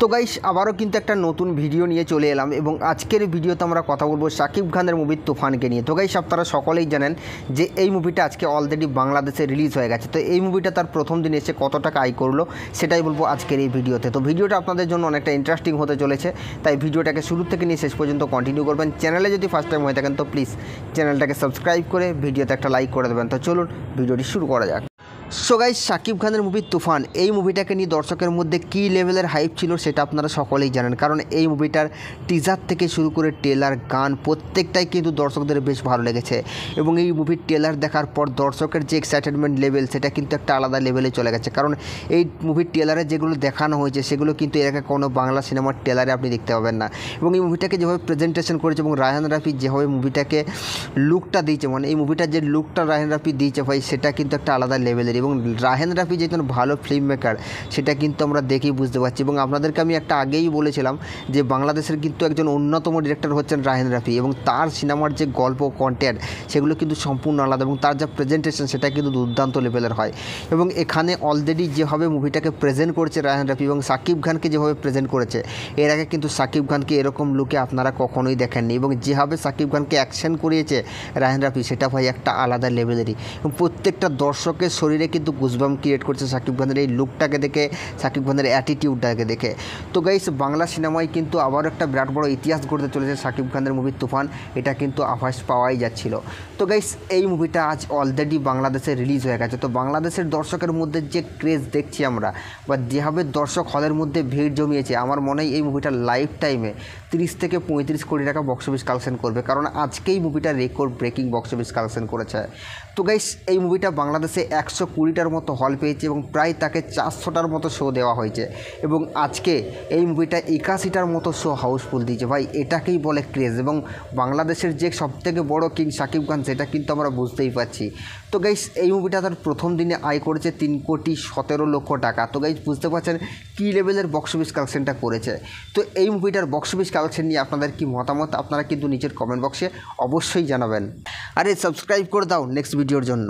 তো গাইস আবারও কিন্তু একটা নতুন ভিডিও নিয়ে চলে এলাম এবং আজকের ভিডিওতে আমরা কথা বলবো শাকিব খানের মুভি তুফানকে নিয়ে। তো গাইস আপনারা সকলেই জানেন যে এই মুভিটা আজকে অলরেডি বাংলাদেশে রিলিজ হয়ে গেছে। তো এই মুভিটা তার প্রথম দিন এসে কত টাকা আয় করলো সেটাই বলবো আজকের এই ভিডিওতে। তো ভিডিওটা আপনাদের জন্য অনেকটা ইন্টারেস্টিং হতে চলেছে, তাই ভিডিওটাকে শুরু থেকে নিয়ে শেষ পর্যন্ত কন্টিনিউ করবেন। চ্যানেলে যদি ফার্স্ট টাইম হয়ে থাকেন তো প্লিজ চ্যানেলটাকে সাবস্ক্রাইব করে ভিডিওতে একটা লাইক করে দেবেন। তো চলুন ভিডিওটি শুরু করা যাক। সো গাইস শাকিব খানের মুভি তুফান, এই মুভিটাকে নিয়ে দর্শকের মধ্যে কী লেভেলের হাইপ ছিল সেটা আপনারা সকলেই জানেন, কারণ এই মুভিটার টিজার থেকে শুরু করে ট্রেলার, গান প্রত্যেকটাই কিন্তু দর্শকদের বেশ ভালো লেগেছে এবং এই মুভির ট্রেলার দেখার পর দর্শকের যে এক্সাইটেডমেন্ট লেভেল সেটা কিন্তু একটা আলাদা লেভেলে চলে গেছে। কারণ এই মুভির ট্রেলারে যেগুলো দেখানো হয়েছে সেগুলো কিন্তু এর আগে কোনো বাংলা সিনেমার ট্রেলারে আপনি দেখতে পাবেন না। এবং এই মুভিটাকে যেভাবে প্রেজেন্টেশন করেছে এবং রায়হান রাফি যেভাবে মুভিটাকে লুকটা দিয়েছে, মানে এই মুভিটার যে লুকটা রায়হান রাফি দিয়েছে ভাই সেটা কিন্তু একটা আলাদা লেভেলের। এবং রায়হান রাফি যেহেতু ভালো ফিল্ম মেকার সেটা কিন্তু আমরা দেখেই বুঝতে পারছি। এবং আপনাদেরকে আমি একটা আগেই বলেছিলাম যে বাংলাদেশের কিন্তু একজন অন্যতম ডিরেক্টর হচ্ছেন রায়হান রাফি এবং তার সিনেমার যে গল্প কন্টেন্ট সেগুলো কিন্তু সম্পূর্ণ আলাদা এবং তার যা প্রেজেন্টেশন সেটা কিন্তু দুর্দান্ত লেভেলের হয়। এবং এখানে অলরেডি যেভাবে মুভিটাকে প্রেজেন্ট করেছে রায়হান রাফি এবং শাকিব খানকে যেভাবে প্রেজেন্ট করেছে, এর আগে কিন্তু শাকিব খানকে এরকম লুকে আপনারা কখনোই দেখেননি। এবং যেভাবে শাকিব খানকে অ্যাকশন করিয়েছে রায়হান রাফি সেটা ভাই একটা আলাদা লেভেলেরই এবং প্রত্যেকটা দর্শকের শরীরে কিন্তু গুজবাম ক্রিয়েট করছে শাকিব খানের এই লুকটাকে দেখে, শাকিব খানের অ্যাটিটিউডটাকে দেখে। তো গাইস বাংলা সিনেমায় কিন্তু আবারও একটা বিরাট বড় ইতিহাস গড়তে চলেছে শাকিব খানের মুভি তুফান, এটা কিন্তু আভাস পাওয়াই যাচ্ছিল। তো গাইস এই মুভিটা আজ অলরেডি বাংলাদেশে রিলিজ হয়ে গেছে। তো বাংলাদেশের দর্শকের মধ্যে যে ক্রেজ দেখছি আমরা বা যেভাবে দর্শক হলের মধ্যে ভিড় জমিয়েছে, আমার মনে হয় এই মুভিটা লাইফ টাইমে 30 থেকে 35 কোটি টাকা বক্স অফিস কালেকশন করবে, কারণ আজকেই মুভিটা record breaking box office collection করেছে। তো গাইস এই মুভিটা বাংলাদেশে 120টার মতো হল পেয়েছে এবং প্রায় তাকে 400টার মতো শো দেওয়া হয়েছে এবং আজকে এই মুভিটা 81টার মতো শো হাউসফুল দিয়েছে। ভাই এটাকেই বলে ক্রেজ। এবং বাংলাদেশের যে সবথেকে বড় কিং শাকিব খান সেটা কিন্তু আমরা বুঝতেই পারছি। তো গাইস এই মুভিটা তার প্রথম দিনে আয় করেছে 3,17,00,000 টাকা। তো গাইস বুঝতে পারছেন কী লেভেলের বক্স অফিস কালেকশনটা করেছে। তো এই মুভিটার বক্স অফিস কালেকশন নিয়ে আপনাদের কি মতামত আপনারা কিন্তু নিচের কমেন্ট বক্সে অবশ্যই জানাবেন। আরে সাবস্ক্রাইব করে দাও নেক্সট ভিডিওর জন্য।